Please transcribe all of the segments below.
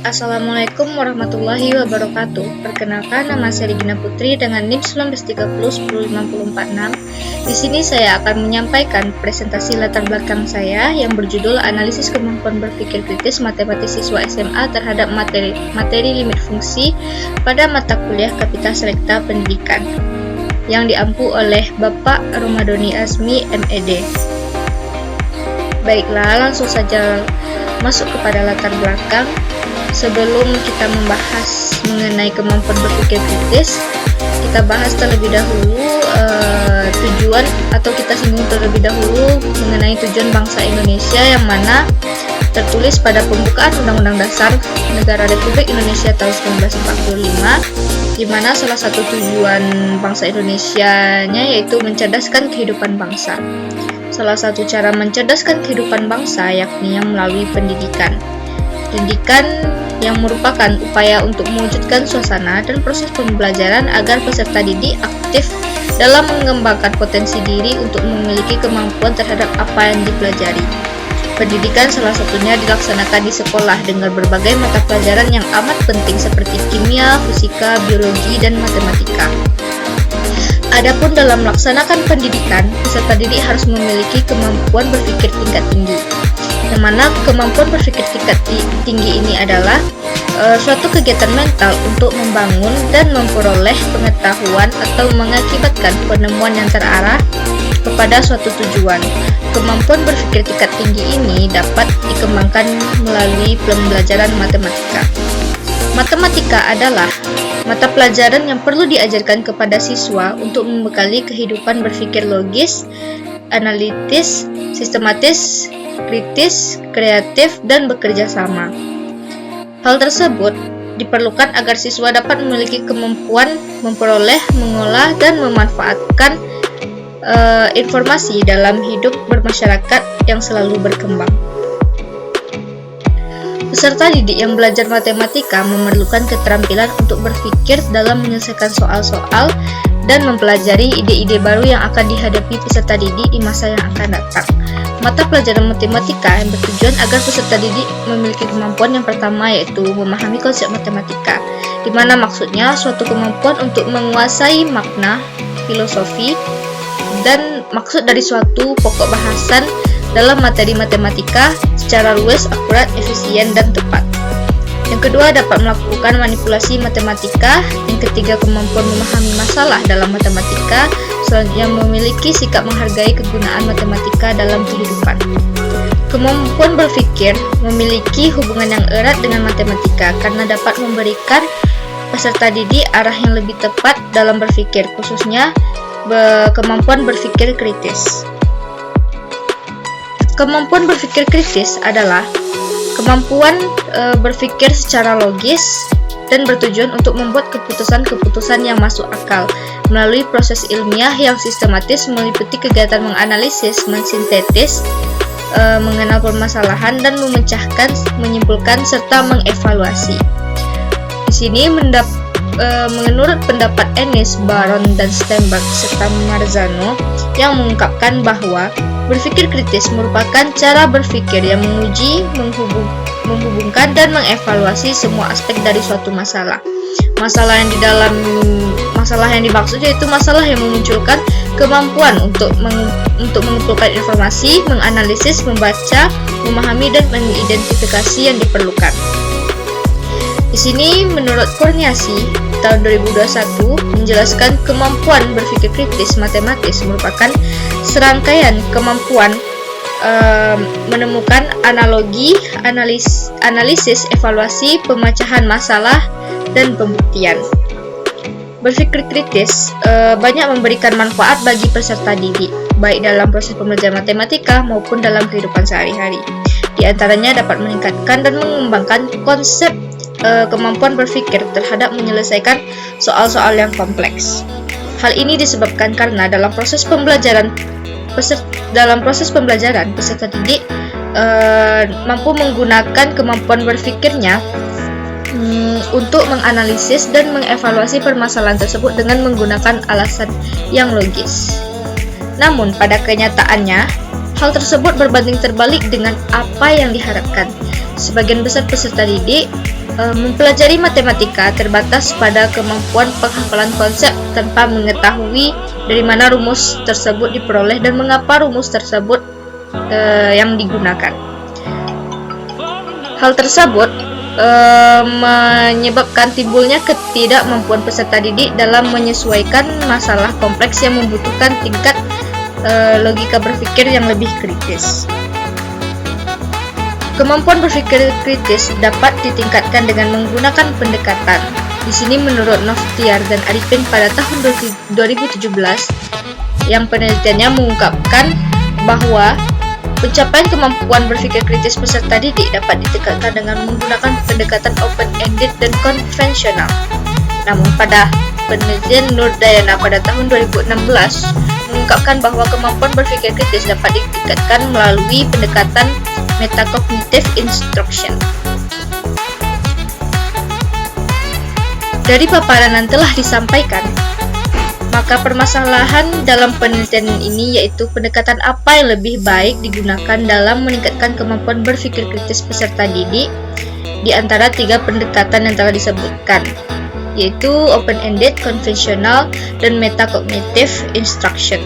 Assalamualaikum warahmatullahi wabarakatuh. Perkenalkan, nama saya Regina Putri dengan NIM 1930105446. Di sini saya akan menyampaikan presentasi latar belakang saya yang berjudul Analisis Kemampuan Berpikir Kritis Matematis Siswa SMA terhadap materi limit fungsi pada mata kuliah Kapita Selekta Pendidikan yang diampu oleh Bapak Romadhoni Azmi, MED. Baiklah, langsung saja masuk kepada latar belakang. Sebelum kita membahas mengenai kemampuan berpikir kritis, kita bahas terlebih dahulu tujuan, atau kita singgung terlebih dahulu mengenai tujuan bangsa Indonesia yang mana tertulis pada pembukaan Undang-Undang Dasar Negara Republik Indonesia tahun 1945, di mana salah satu tujuan bangsa Indonesianya yaitu mencerdaskan kehidupan bangsa. Salah satu cara mencerdaskan kehidupan bangsa yakni yang melalui pendidikan. Pendidikan yang merupakan upaya untuk mewujudkan suasana dan proses pembelajaran agar peserta didik aktif dalam mengembangkan potensi diri untuk memiliki kemampuan terhadap apa yang dipelajari. Pendidikan salah satunya dilaksanakan di sekolah dengan berbagai mata pelajaran yang amat penting seperti kimia, fisika, biologi, dan matematika. Adapun dalam melaksanakan pendidikan, peserta didik harus memiliki kemampuan berpikir tingkat tinggi. Yang mana kemampuan berpikir tingkat tinggi ini adalah suatu kegiatan mental untuk membangun dan memperoleh pengetahuan atau mengakibatkan penemuan yang terarah kepada suatu tujuan. Kemampuan berpikir tingkat tinggi ini dapat dikembangkan melalui pembelajaran matematika. Matematika adalah mata pelajaran yang perlu diajarkan kepada siswa untuk membekali kehidupan berpikir logis, analitis, sistematis, kritis, kreatif, dan bekerja sama. Hal tersebut diperlukan agar siswa dapat memiliki kemampuan memperoleh, mengolah, dan memanfaatkan informasi dalam hidup bermasyarakat yang selalu berkembang. Peserta didik yang belajar matematika memerlukan keterampilan untuk berpikir dalam menyelesaikan soal-soal dan mempelajari ide-ide baru yang akan dihadapi peserta didik di masa yang akan datang. Mata pelajaran matematika yang bertujuan agar peserta didik memiliki kemampuan yang pertama yaitu memahami konsep matematika, di mana maksudnya suatu kemampuan untuk menguasai makna, filosofi, dan maksud dari suatu pokok bahasan dalam materi matematika secara luas, akurat, efisien, dan tepat. Yang kedua, dapat melakukan manipulasi matematika. Yang ketiga, kemampuan memahami masalah dalam matematika. Selanjutnya, memiliki sikap menghargai kegunaan matematika dalam kehidupan. Kemampuan berpikir memiliki hubungan yang erat dengan matematika karena dapat memberikan peserta didik arah yang lebih tepat dalam berpikir, khususnya kemampuan berpikir kritis. Kemampuan berpikir kritis adalah kemampuan berpikir secara logis dan bertujuan untuk membuat keputusan-keputusan yang masuk akal melalui proses ilmiah yang sistematis meliputi kegiatan menganalisis, mensintetis, mengenal permasalahan, dan memecahkan, menyimpulkan, serta mengevaluasi. Di sini menurut pendapat Ennis, Baron, dan Sternberg serta Marzano yang mengungkapkan bahwa berpikir kritis merupakan cara berpikir yang menguji, menghubungkan, dan mengevaluasi semua aspek dari suatu masalah. Masalah yang dimaksud yaitu masalah yang memunculkan kemampuan untuk mengumpulkan informasi, menganalisis, membaca, memahami, dan mengidentifikasi yang diperlukan. Di sini menurut Kurniasi tahun 2021 menjelaskan kemampuan berpikir kritis matematis merupakan serangkaian kemampuan menemukan analogi, analisis, evaluasi, pemecahan masalah, dan pembuktian. Berpikir kritis banyak memberikan manfaat bagi peserta didik, baik dalam proses pembelajaran matematika maupun dalam kehidupan sehari-hari. Di antaranya dapat meningkatkan dan mengembangkan konsep kemampuan berpikir terhadap menyelesaikan soal-soal yang kompleks. Hal ini disebabkan karena dalam proses pembelajaran peserta didik mampu menggunakan kemampuan berpikirnya untuk menganalisis dan mengevaluasi permasalahan tersebut dengan menggunakan alasan yang logis. Namun pada kenyataannya, hal tersebut berbanding terbalik dengan apa yang diharapkan. Sebagian besar peserta didik mempelajari matematika terbatas pada kemampuan penghafalan konsep tanpa mengetahui dari mana rumus tersebut diperoleh dan mengapa rumus tersebut yang digunakan. Hal tersebut menyebabkan timbulnya ketidakmampuan peserta didik dalam menyesuaikan masalah kompleks yang membutuhkan tingkat logika berpikir yang lebih kritis. Kemampuan berpikir kritis dapat ditingkatkan dengan menggunakan pendekatan. Di sini menurut Novtiar dan Arifin pada tahun 2017, yang penelitiannya mengungkapkan bahwa pencapaian kemampuan berpikir kritis peserta didik dapat ditingkatkan dengan menggunakan pendekatan open-ended dan konvensional. Namun pada penelitian Nurdayana pada tahun 2016 mengungkapkan bahwa kemampuan berpikir kritis dapat ditingkatkan melalui pendekatan metacognitive instruction. Dari paparan yang telah disampaikan, maka permasalahan dalam penelitian ini yaitu pendekatan apa yang lebih baik digunakan dalam meningkatkan kemampuan berpikir kritis peserta didik di antara 3 pendekatan yang telah disebutkan, yaitu open-ended, konvensional, dan metacognitive instruction.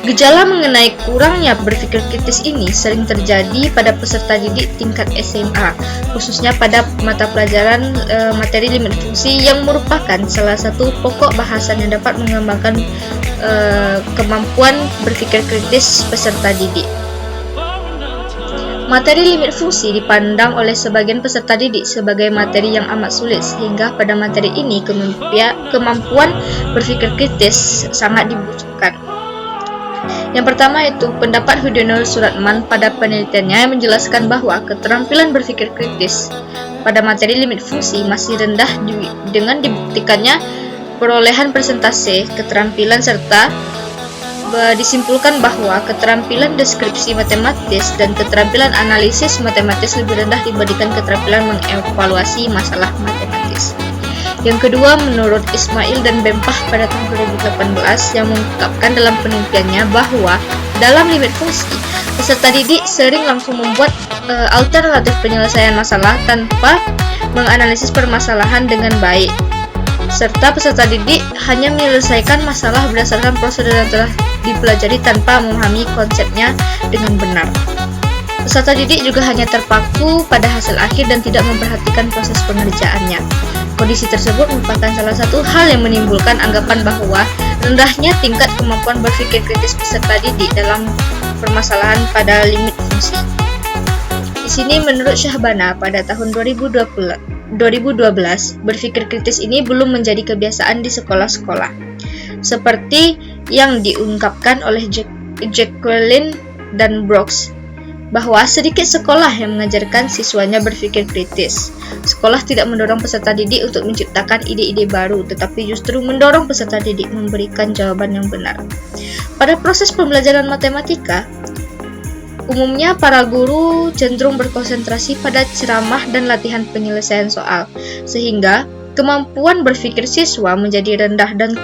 Gejala mengenai kurangnya berpikir kritis ini sering terjadi pada peserta didik tingkat SMA, khususnya pada mata pelajaran materi limit fungsi yang merupakan salah satu pokok bahasan yang dapat mengembangkan kemampuan berpikir kritis peserta didik. Materi limit fungsi dipandang oleh sebagian peserta didik sebagai materi yang amat sulit, sehingga pada materi ini kemampuan berpikir kritis sangat dibutuhkan. Yang pertama itu pendapat Hudonor Suratman pada penelitiannya yang menjelaskan bahwa keterampilan berpikir kritis pada materi limit fungsi masih rendah dengan dibuktikannya perolehan persentase keterampilan serta disimpulkan bahwa keterampilan deskripsi matematis dan keterampilan analisis matematis lebih rendah dibandingkan keterampilan mengevaluasi masalah matematis. Yang kedua, menurut Ismail dan Bempah pada tahun 2018 yang mengungkapkan dalam penelitiannya bahwa dalam limit fungsi, peserta didik sering langsung membuat alternatif penyelesaian masalah tanpa menganalisis permasalahan dengan baik, serta peserta didik hanya menyelesaikan masalah berdasarkan prosedur yang telah dipelajari tanpa memahami konsepnya dengan benar. Peserta didik juga hanya terpaku pada hasil akhir dan tidak memperhatikan proses pengerjaannya. Kondisi tersebut merupakan salah satu hal yang menimbulkan anggapan bahwa rendahnya tingkat kemampuan berpikir kritis peserta didik dalam permasalahan pada limit fungsi. Di sini menurut Syahbana pada tahun 2012, berpikir kritis ini belum menjadi kebiasaan di sekolah-sekolah. Seperti yang diungkapkan oleh Jacqueline dan Brooks, bahwa sedikit sekolah yang mengajarkan siswanya berpikir kritis. Sekolah tidak mendorong peserta didik untuk menciptakan ide-ide baru, tetapi justru mendorong peserta didik memberikan jawaban yang benar. Pada proses pembelajaran matematika, umumnya para guru cenderung berkonsentrasi pada ceramah dan latihan penyelesaian soal, sehingga kemampuan berpikir siswa menjadi rendah dan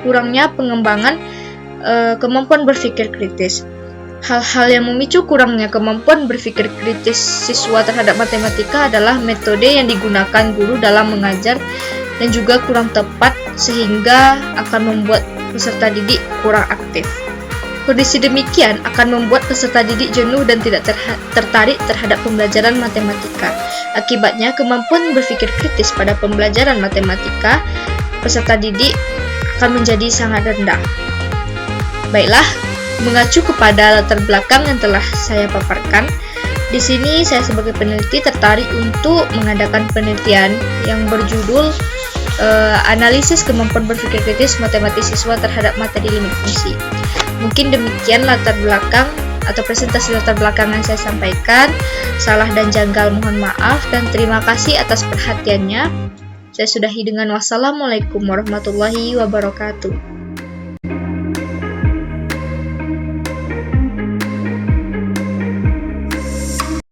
kurangnya pengembangan kemampuan berpikir kritis. Hal-hal yang memicu kurangnya kemampuan berpikir kritis siswa terhadap matematika adalah metode yang digunakan guru dalam mengajar dan juga kurang tepat, sehingga akan membuat peserta didik kurang aktif. Kondisi demikian akan membuat peserta didik jenuh dan tidak tertarik terhadap pembelajaran matematika. Akibatnya, kemampuan berpikir kritis pada pembelajaran matematika peserta didik akan menjadi sangat rendah. Baiklah, mengacu kepada latar belakang yang telah saya paparkan, di sini saya sebagai peneliti tertarik untuk mengadakan penelitian yang berjudul analisis kemampuan berpikir kritis matematis siswa terhadap materi limit fungsi. Mungkin demikian latar belakang atau presentasi latar belakang yang saya sampaikan. Salah dan janggal mohon maaf, dan terima kasih atas perhatiannya. Saya sudahi dengan wassalamualaikum warahmatullahi wabarakatuh.